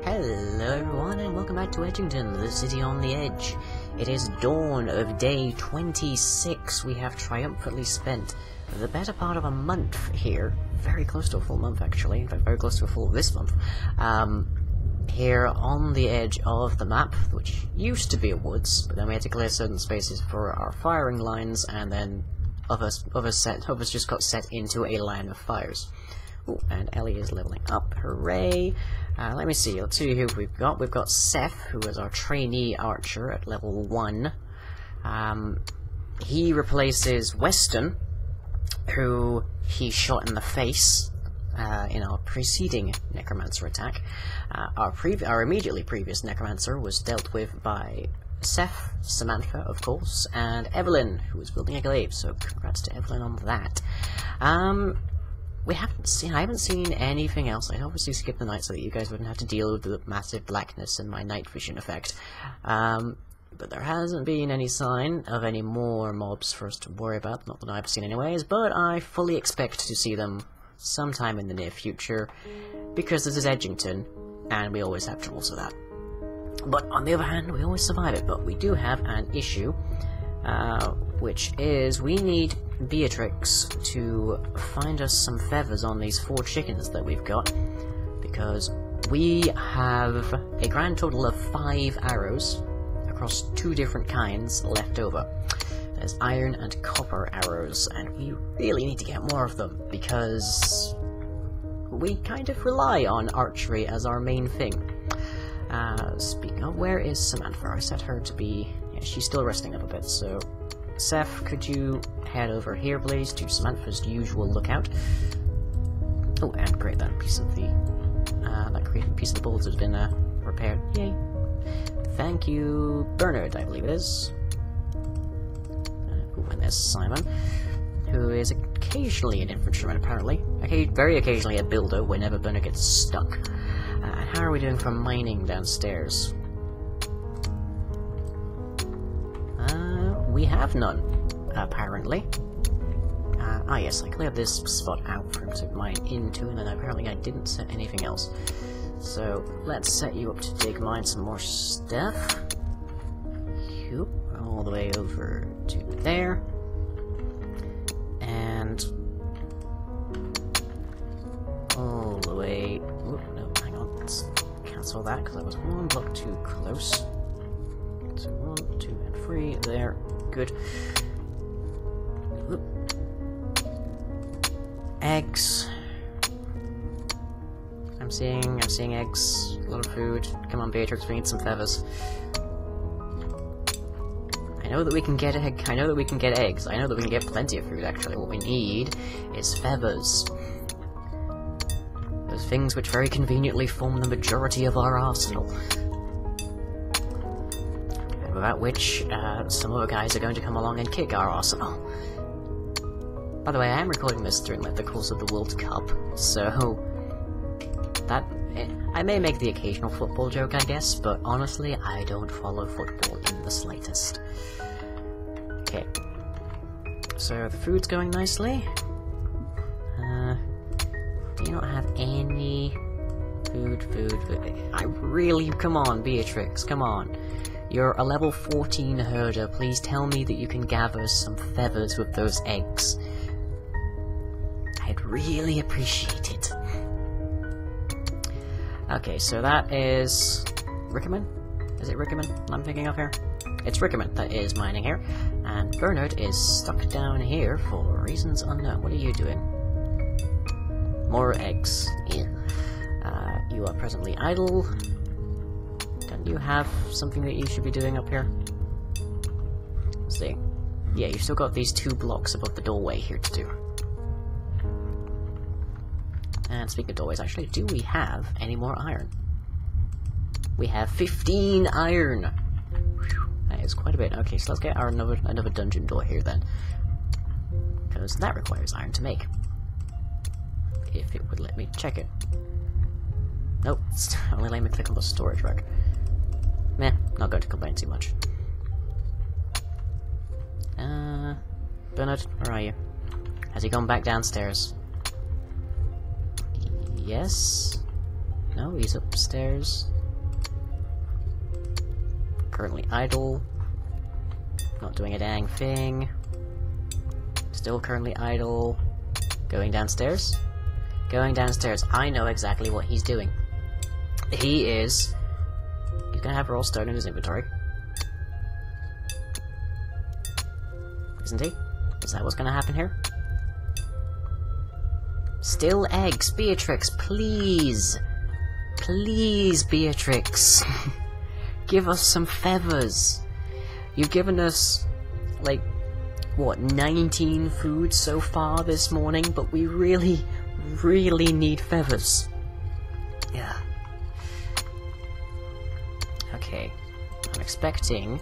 Hello everyone and welcome back to Edgington, the city on the edge. It is dawn of day 26. We have triumphantly spent the better part of a month here, very close to a full month actually, in fact very close to a full this month, here on the edge of the map, which used to be a woods, but then we had to clear certain spaces for our firing lines, and then others just got set into a line of fires. Ooh, and Ellie is leveling up, hooray! Let me see, let's see who we've got. We've got Seth, who is our trainee archer at level 1. He replaces Weston, who he shot in the face in our preceding Necromancer attack. Our immediately previous Necromancer was dealt with by Seth, Samantha, of course, and Evelyn, who was building a glaive, so congrats to Evelyn on that. I haven't seen anything else. I obviously skipped the night so that you guys wouldn't have to deal with the massive blackness and my night vision effect. But there hasn't been any sign of any more mobs for us to worry about, not that I've seen anyways, but I fully expect to see them sometime in the near future, because this is Edgington, and we always have troubles with that. But on the other hand, we always survive it, but we do have an issue, which is we need Beatrix to find us some feathers on these 4 chickens that we've got, because we have a grand total of 5 arrows across 2 different kinds left over. There's iron and copper arrows, and we really need to get more of them, because we kind of rely on archery as our main thing. Speaking of, where is Samantha? I set her to be... yeah, she's still resting up a bit, so... Seth, could you head over here, please, to Samantha's usual lookout? Oh, and great, that piece of the... that piece of the bolt has been, repaired. Yay. Thank you, Bernard, I believe it is. And there's Simon, who is occasionally an infantryman, apparently. Very occasionally a builder whenever Bernard gets stuck. How are we doing for mining downstairs? We have none, apparently. Yes, I cleared this spot out for him to mine into, and then apparently I didn't set anything else. So, let's set you up to mine some more stuff. All the way over to there. And... all the way... oh, no, hang on, let's cancel that, because I was 1 block too close. So 1, 2, and 3, there. Good. Oop. Eggs. I'm seeing eggs. A lot of food. Come on, Beatrix, we need some feathers. I know that we can get eggs. I know that we can get plenty of food, actually. What we need is feathers. Those things which very conveniently form the majority of our arsenal. Without which, some other guys are going to come along and kick our arsenal. By the way, I am recording this during the course of the World Cup, so... I may make the occasional football joke, I guess, but honestly, I don't follow football in the slightest. Okay. So, the food's going nicely. Do you not have any... food? I really... come on, Beatrix, come on. You're a level 14 herder, please tell me that you can gather some feathers with those eggs. I'd really appreciate it. Okay, so that is... Rickerman? Is it Rickerman I'm thinking of here? It's Rickerman that is mining here, and Bernard is stuck down here for reasons unknown. What are you doing? More eggs. Yeah. You are presently idle. Don't you have something that you should be doing up here? Let's see. Yeah, you've still got these 2 blocks above the doorway here to do. And speaking of doorways, actually, do we have any more iron? We have 15 iron! Whew, that is quite a bit. Okay, so let's get our another dungeon door here then. Because that requires iron to make. If it would let me check it. Nope, it's only letting me click on the storage rack. Meh, not going to complain too much. Bernard, where are you? Has he gone back downstairs? Yes? No, he's upstairs. Currently idle. Not doing a dang thing. Still currently idle. Going downstairs? Going downstairs. I know exactly what he's doing. He's gonna have raw stone in his inventory. Isn't he? Is that what's gonna happen here? Still eggs. Beatrix, please! Please, Beatrix! Give us some feathers! You've given us, like, what, 19 foods so far this morning, but we really, really need feathers. Yeah. Okay. I'm expecting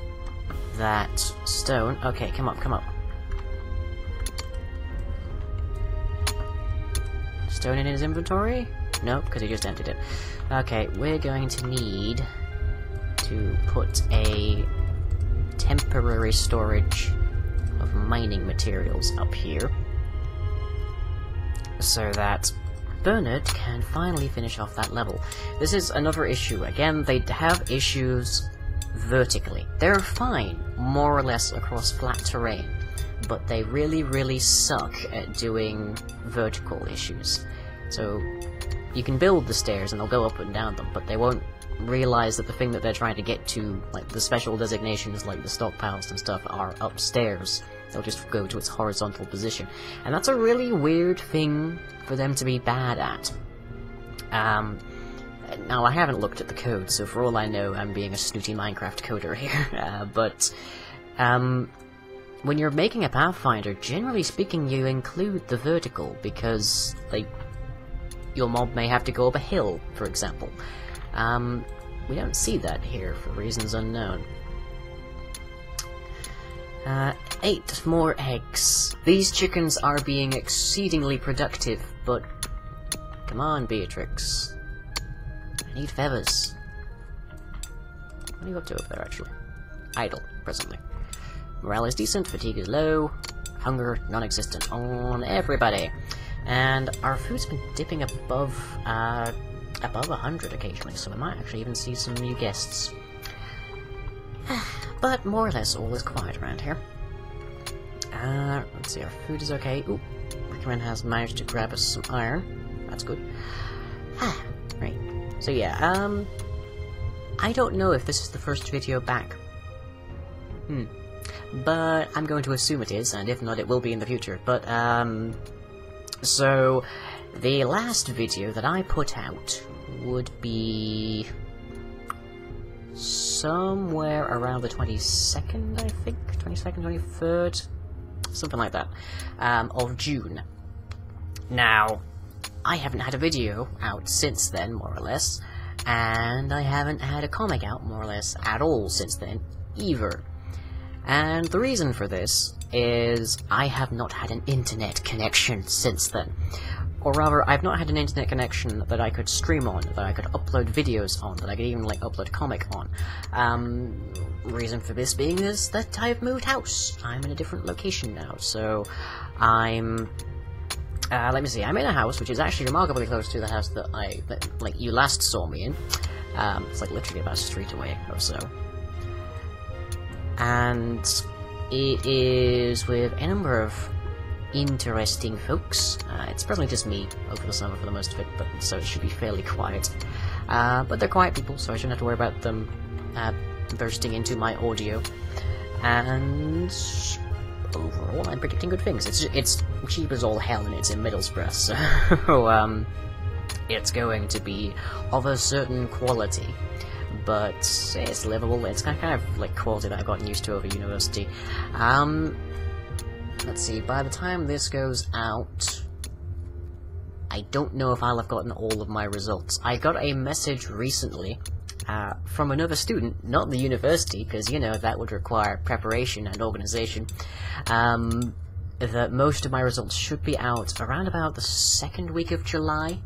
that stone... Okay, come up, come up. Stone in his inventory? Nope, because he just emptied it. Okay, we're going to need to put a temporary storage of mining materials up here so that Bernard can finally finish off that level. This is another issue. Again, they have issues vertically. They're fine, more or less, across flat terrain, but they really, really suck at doing vertical issues. So, you can build the stairs and they'll go up and down them, but they won't realize that the thing that they're trying to get to, like the special designations like the stockpiles and stuff, are upstairs. They'll just go to its horizontal position. And that's a really weird thing for them to be bad at. Now, I haven't looked at the code, so for all I know, I'm being a snooty Minecraft coder here, but when you're making a Pathfinder, generally speaking, you include the vertical, because, like, your mob may have to go up a hill, for example. We don't see that here, for reasons unknown. 8 more eggs. These chickens are being exceedingly productive, but... Come on, Beatrix. I need feathers. What are you up to over there, actually? Idle, presently. Morale is decent, fatigue is low, hunger non-existent on everybody. And our food's been dipping above 100 occasionally, so we might actually even see some new guests. But more or less all is quiet around here. Let's see, our food is okay. Ooh, Rickman has managed to grab us some iron. That's good. Right. So yeah, I don't know if this is the first video back. But I'm going to assume it is, and if not, it will be in the future. But, so, the last video that I put out would be somewhere around the 22nd, I think? 22nd, 23rd? Something like that, of June. Now, I haven't had a video out since then, more or less, and I haven't had a comic out, more or less, at all since then, either. And the reason for this is I have not had an internet connection since then. Or rather, I've not had an internet connection that I could stream on, that I could upload videos on, that I could even, like, upload comic on. Reason for this being is that I've moved house. I'm in a different location now, so I'm... let me see, I'm in a house which is actually remarkably close to the house that you last saw me in. It's, like, literally about a street away or so. And it is with a number of interesting folks. It's probably just me over the summer for the most of it, but so it should be fairly quiet. But they're quiet people, so I shouldn't have to worry about them bursting into my audio. And overall, I'm predicting good things. It's cheap as all hell, and it's in Middlesbrough, so it's going to be of a certain quality. But it's livable. It's kind of like quality that I've gotten used to over university. Let's see, by the time this goes out, I don't know if I'll have gotten all of my results. I got a message recently from another student, not the university, because, you know, that would require preparation and organization, that most of my results should be out around about the 2nd week of July.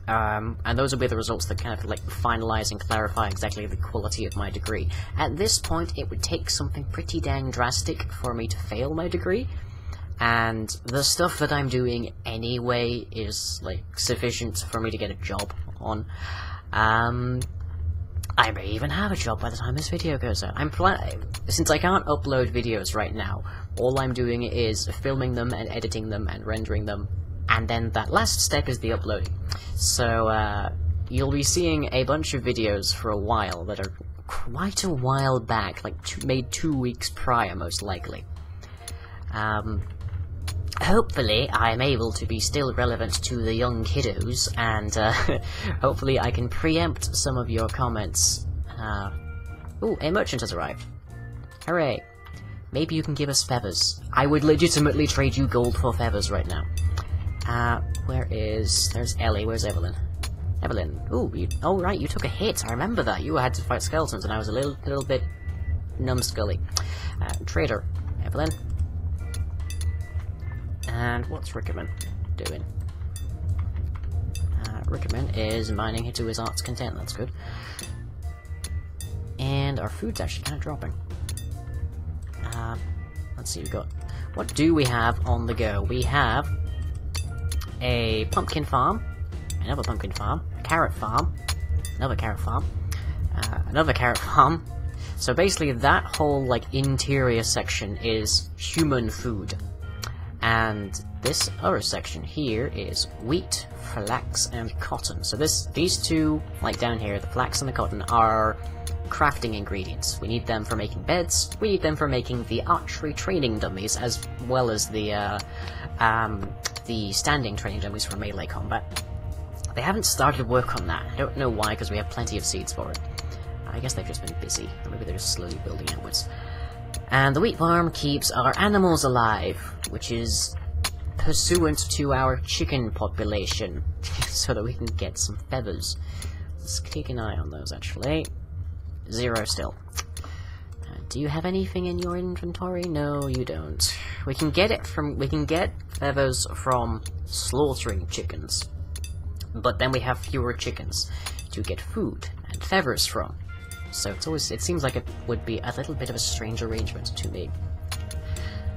And those will be the results that kind of, like, finalize and clarify exactly the quality of my degree. At this point, it would take something pretty dang drastic for me to fail my degree, and the stuff that I'm doing anyway is, like, sufficient for me to get a job on. I may even have a job by the time this video goes out. Since I can't upload videos right now, all I'm doing is filming them and editing them and rendering them, and then that last step is the uploading. So, you'll be seeing a bunch of videos for a while that are quite a while back, like made 2 weeks prior, most likely. Hopefully I'm able to be still relevant to the young kiddos, and hopefully I can preempt some of your comments. Ooh, a merchant has arrived. Hooray. Maybe you can give us feathers. I would legitimately trade you gold for feathers right now. There's Ellie, where's Evelyn? Evelyn, ooh, oh right, you took a hit, I remember that. You had to fight skeletons and I was a little bit numbskully. Trader, Evelyn. And what's Rickerman doing? Rickerman is mining to his heart's content, that's good. And our food's actually kind of dropping. Let's see, what do we have on the go? We have a pumpkin farm, another pumpkin farm, a carrot farm, another carrot farm, another carrot farm. So basically that whole, like, interior section is human food. And this other section here is wheat, flax, and cotton. So these two, like down here, the flax and the cotton, are crafting ingredients. We need them for making beds, we need them for making the archery training dummies, as well as the standing training dummies for melee combat. They haven't started work on that. I don't know why, because we have plenty of seeds for it. I guess they've just been busy, or maybe they're just slowly building outwards. And the wheat farm keeps our animals alive, which is pursuant to our chicken population, so that we can get some feathers. Let's keep an eye on those, actually. 0 still. Do you have anything in your inventory? No, you don't. We can get feathers from slaughtering chickens, but then we have fewer chickens to get food and feathers from. So it seems like it would be a little bit of a strange arrangement to me.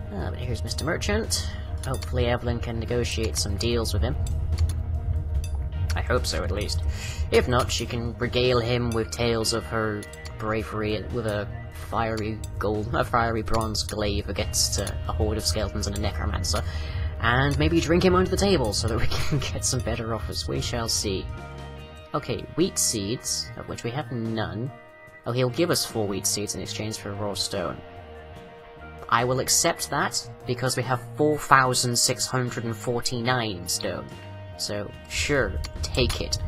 But here's Mr. Merchant. Hopefully Evelyn can negotiate some deals with him. I hope so, at least. If not, she can regale him with tales of her bravery with a fiery bronze glaive against a horde of skeletons and a necromancer, and maybe drink him under the table so that we can get some better offers. We shall see. Okay, wheat seeds, of which we have none. Oh, he'll give us 4 wheat seeds in exchange for raw stone. I will accept that, because we have 4,649 stone. So, sure, take it.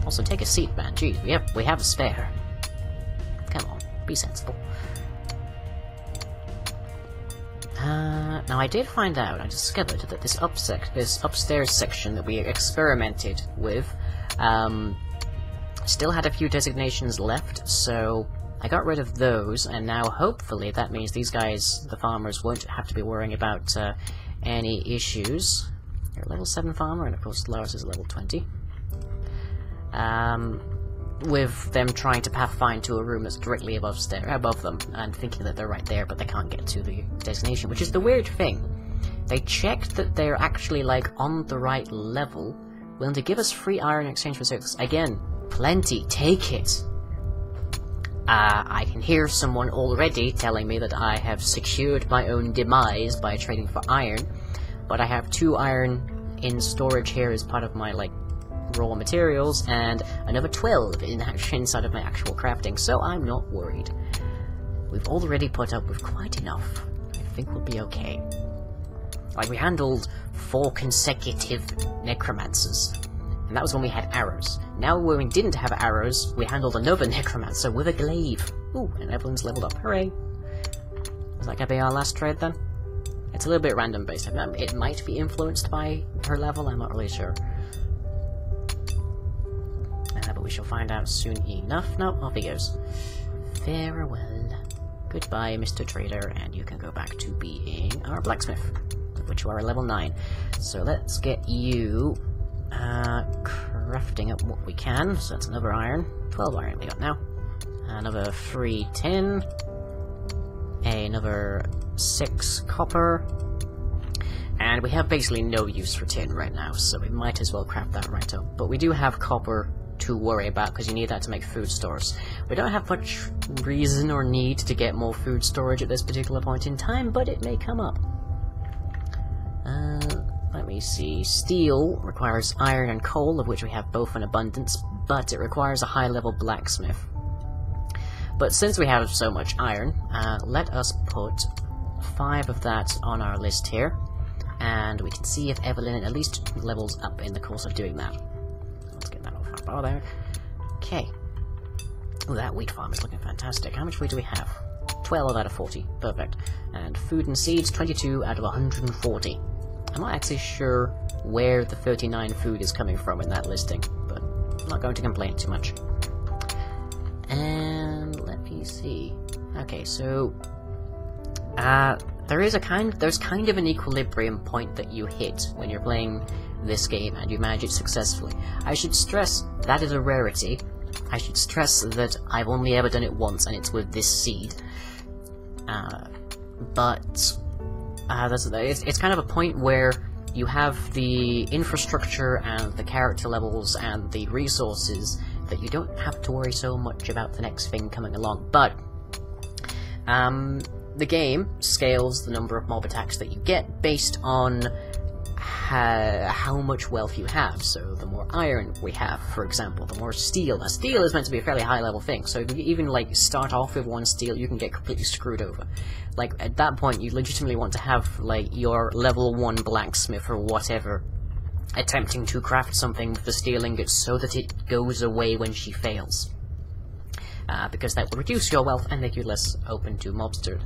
Also, take a seat, man. Jeez, we have a spare. Come on, be sensible. Now I did find out, I discovered that this upstairs section that we experimented with, still had a few designations left, so I got rid of those, and now hopefully that means these guys, the farmers, won't have to be worrying about any issues. You're a level 7 farmer, and of course Lois is a level 20. With them trying to pathfind to a room that's directly above them, and thinking that they're right there, but they can't get to the designation, which is the weird thing. They checked that they're actually, like, on the right level, willing to give us free iron in exchange for 6. Again, plenty, take it! I can hear someone already telling me that I have secured my own demise by trading for iron, but I have 2 iron in storage here as part of my, like, raw materials, and another 12 inside of my actual crafting, so I'm not worried. We've already put up with quite enough. I think we'll be okay. Like, we handled 4 consecutive necromancers, and that was when we had arrows. Now when we didn't have arrows, we handled another necromancer with a glaive. Ooh, and Evelyn's leveled up. Hooray! Is that gonna be our last trade then? It's a little bit random based. It might be influenced by her level, I'm not really sure. But we shall find out soon enough. No, off he goes. Farewell. Goodbye, Mr. Trader, and you can go back to being our blacksmith, of which you are a level 9. So let's get you crafting up what we can. So that's another iron. 12 iron we got now. Another 3 tin. Another 6 copper. And we have basically no use for tin right now, so we might as well craft that right up. But we do have copper to worry about, because you need that to make food stores. We don't have much reason or need to get more food storage at this particular point in time, but it may come up. Let me see. Steel requires iron and coal, of which we have both in abundance, but it requires a high-level blacksmith. But since we have so much iron, let us put 5 of that on our list here. And we can see if Evelyn at least levels up in the course of doing that. Let's get that off our bar there. Okay. Ooh, that wheat farm is looking fantastic. How much wheat do we have? 12 out of 40. Perfect. And food and seeds, 22 out of 140. I'm not actually sure where the 39 food is coming from in that listing, but I'm not going to complain too much. And let me see. Okay, so there's kind of an equilibrium point that you hit when you're playing this game and you manage it successfully. I should stress that is a rarity. I should stress that I've only ever done it once, and it's with this seed. It's kind of a point where you have the infrastructure and the character levels and the resources that you don't have to worry so much about the next thing coming along. But the game scales the number of mob attacks that you get based on how much wealth you have. So the more iron we have, for example, the more steel. Now, steel is meant to be a fairly high level thing, so if you even like start off with 1 steel, you can get completely screwed over. Like, at that point, you legitimately want to have like your level 1 blacksmith or whatever attempting to craft something with the steel ingots so that it goes away when she fails. Because that will reduce your wealth and make you less open to mobster.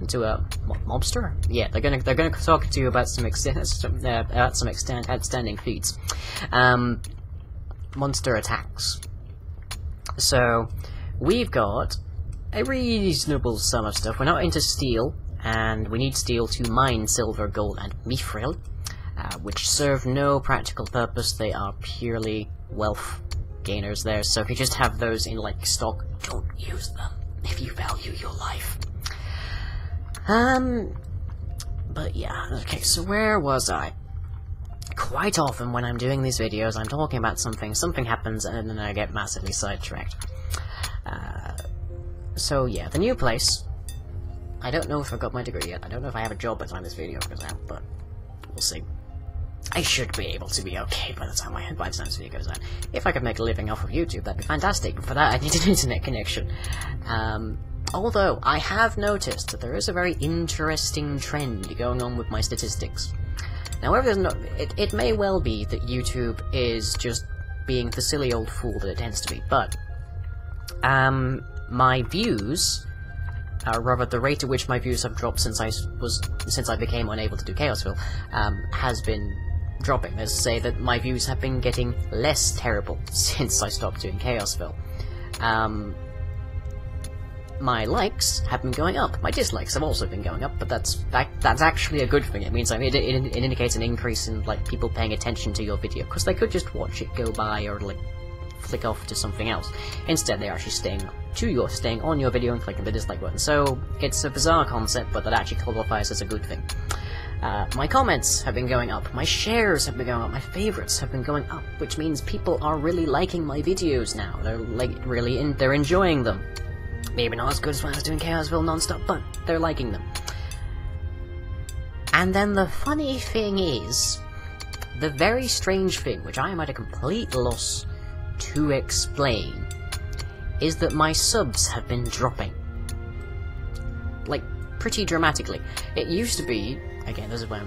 Mobster? Yeah, they're gonna talk to you about some outstanding feats. Monster attacks. So we've got a reasonable sum of stuff. We're not into steel, and we need steel to mine silver, gold, and mithril, which serve no practical purpose. They are purely wealth gainers there, so if you just have those in like stock, don't use them if you value your life. But yeah, okay, so where was I? Quite often when I'm doing these videos, I'm talking about something happens, and then I get massively sidetracked. So yeah, the new place. I don't know if I've got my degree yet. I don't know if I have a job by the time this video goes out, but we'll see. I should be able to be okay by the time this video goes out. If I could make a living off of YouTube, that'd be fantastic, but for that I need an internet connection. Although, I have noticed that there is a very interesting trend going on with my statistics. Now, whether there's it may well be that YouTube is just being the silly old fool that it tends to be, but my views, rather the rate at which my views have dropped since I became unable to do Chaosville, has been dropping. Let's say that my views have been getting less terrible since I stopped doing Chaosville. My likes have been going up. My dislikes have also been going up, but that's actually a good thing. It means it indicates an increase in like people paying attention to your video, because they could just watch it go by or like flick off to something else. Instead, they're actually staying on your video and clicking the dislike button. So it's a bizarre concept, but that actually qualifies as a good thing. My comments have been going up, my shares have been going up, my favorites have been going up, which means people are really liking my videos now. They're like they're enjoying them. Maybe not as good as when I was doing Chaosville non-stop, but they're liking them. And then the funny thing is, the very strange thing, which I am at a complete loss to explain, is that my subs have been dropping. Like, pretty dramatically. It used to be, again, this is when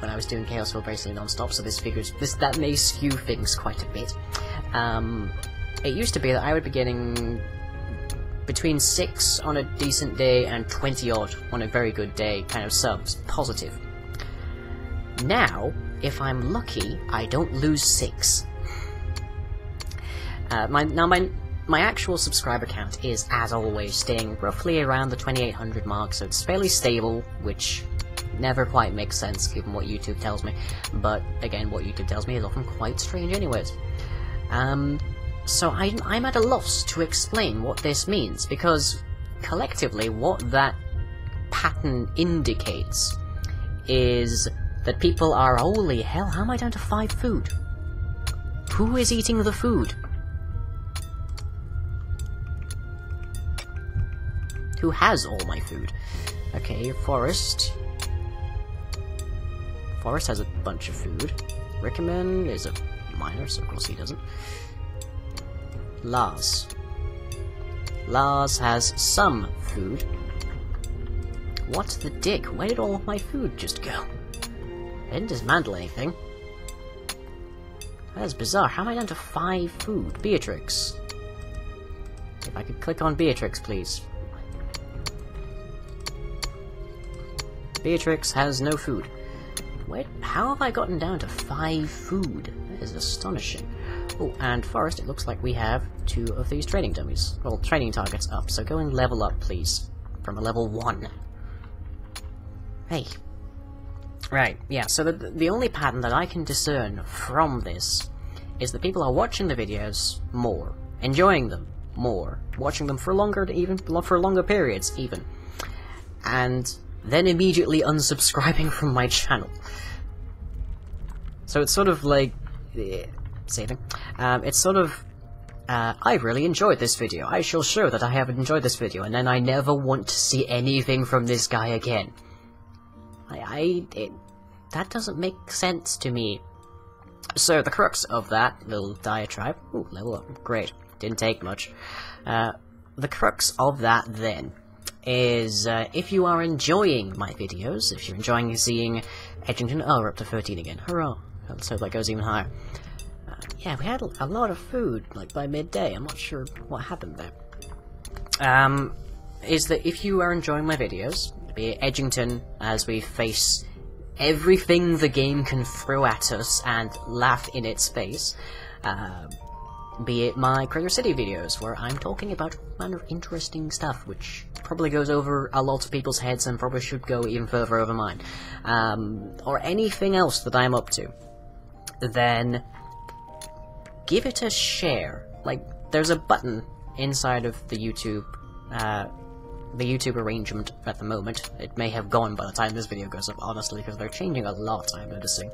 I was doing Chaosville basically non-stop, so that may skew things quite a bit. It used to be that I would be getting between 6 on a decent day and 20 odd on a very good day, kind of subs, positive. Now, if I'm lucky, I don't lose 6. My actual subscriber count is, as always, staying roughly around the 2800 mark, so it's fairly stable, which never quite makes sense given what YouTube tells me. But again, what YouTube tells me is often quite strange anyways. So I'm at a loss to explain what this means, because collectively what that pattern indicates is that people are, holy hell, how am I down to 5 food? Who is eating the food? Who has all my food? Okay, Forest. Forest has a bunch of food. Rickaman is a miner, so of course he doesn't. Lars. Lars has some food. What the dick? Where did all of my food just go? I didn't dismantle anything. That is bizarre. How am I down to 5 food? Beatrix. If I could click on Beatrix, please. Beatrix has no food. Wait, how have I gotten down to 5 food? That is astonishing. Oh, and Forest, it looks like we have 2 of these training dummies. Well, training targets up, so go and level up, please. From a level 1. Hey. Right, yeah, so the only pattern that I can discern from this is that people are watching the videos more, enjoying them more, watching them for longer, even for longer periods, even, and then immediately unsubscribing from my channel. So it's sort of like saving. It's sort of I really enjoyed this video. I shall show that I have enjoyed this video, and then I never want to see anything from this guy again. That doesn't make sense to me. So the crux of that little diatribe, ooh, level up, great, didn't take much. The crux of that then is if you are enjoying my videos, if you're enjoying seeing Edgington, oh, we're up to 13 again, hurrah! Let's hope that goes even higher. Yeah, we had a lot of food, like by midday. I'm not sure what happened there. Is that if you are enjoying my videos, be it Edgington, as we face everything the game can throw at us and laugh in its face, be it my Crater City videos, where I'm talking about kind of interesting stuff, which probably goes over a lot of people's heads and probably should go even further over mine, or anything else that I'm up to, then give it a share. Like, there's a button inside of the YouTube arrangement at the moment. It may have gone by the time this video goes up, honestly, because they're changing a lot, I'm noticing.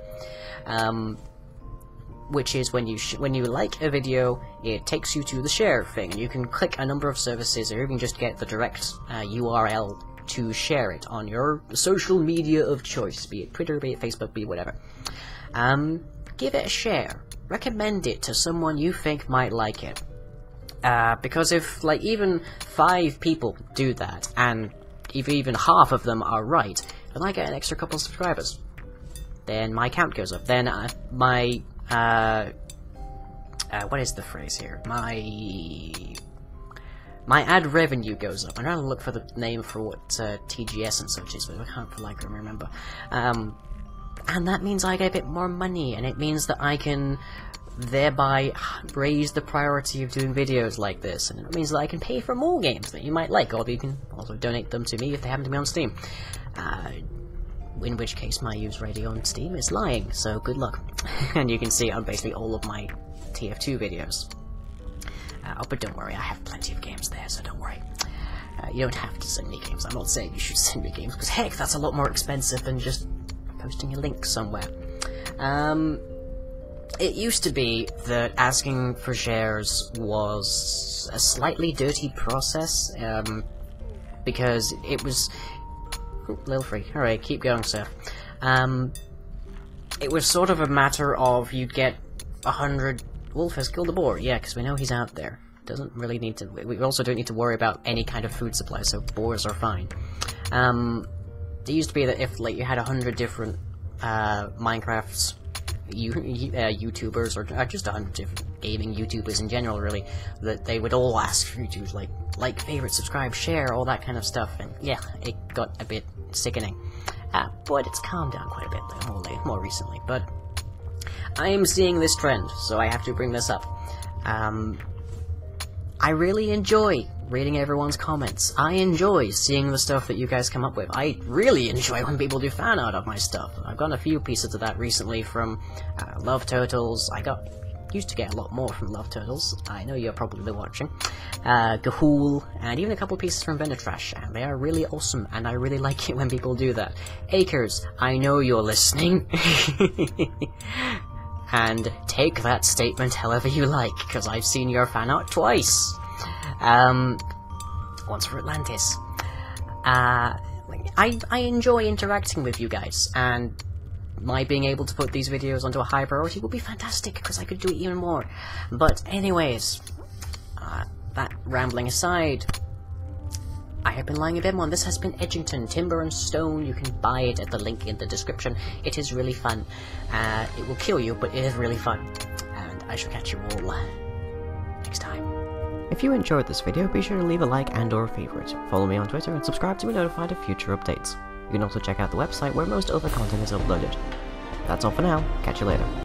Which is when you like a video, it takes you to the share thing, and you can click a number of services, or even just get the direct URL to share it on your social media of choice, be it Twitter, be it Facebook, be it whatever. Give it a share. Recommend it to someone you think might like it. Because if, like, even 5 people do that, and if even half of them are right, then I get an extra couple of subscribers. Then my count goes up. Then my, what is the phrase here? My ad revenue goes up. I'm trying to look for the name for what TGS and such is, but I can't for like remember. And that means I get a bit more money, and it means that I can thereby raise the priority of doing videos like this, and it means that I can pay for more games that you might like, or you can also donate them to me if they happen to be on Steam. In which case my use rating on Steam is lying, so good luck. And you can see it on basically all of my TF2 videos. But don't worry, I have plenty of games there, so don't worry. You don't have to send me games. I'm not saying you should send me games, because heck, that's a lot more expensive than just posting a link somewhere. It used to be that asking for shares was a slightly dirty process, because it was... Ooh, little free. Alright, keep going, sir. It was sort of a matter of you'd get 100... Wolf has killed the boar, yeah, because we know he's out there. Doesn't really need to... We also don't need to worry about any kind of food supply, so boars are fine. It used to be that if, like, you had 100 different Minecraft's YouTubers, or just 100 different gaming YouTubers in general, really, that they would all ask you to, like, favorite, subscribe, share, all that kind of stuff, and yeah, it got a bit sickening. But it's calmed down quite a bit, though, more recently, but I am seeing this trend, so I have to bring this up. I really enjoy reading everyone's comments. I enjoy seeing the stuff that you guys come up with. I really enjoy when people do fan art of my stuff. I've gotten a few pieces of that recently from Love Turtles. I got used to get a lot more from Love Turtles. I know you're probably watching. Gahool, and even a couple pieces from Vendor Trash, and they are really awesome, and I really like it when people do that. Acres, I know you're listening. And take that statement however you like, because I've seen your fan art twice. Once for Atlantis. I enjoy interacting with you guys, and my being able to put these videos onto a high priority would be fantastic, because I could do it even more. But anyways, that rambling aside, I have been lying a bit more. This has been Edgington, Timber and Stone. You can buy it at the link in the description. It is really fun. It will kill you, but it is really fun. And I shall catch you all next time. If you enjoyed this video, be sure to leave a like and or a favourite. Follow me on Twitter and subscribe to be notified of future updates. You can also check out the website where most other content is uploaded. That's all for now. Catch you later.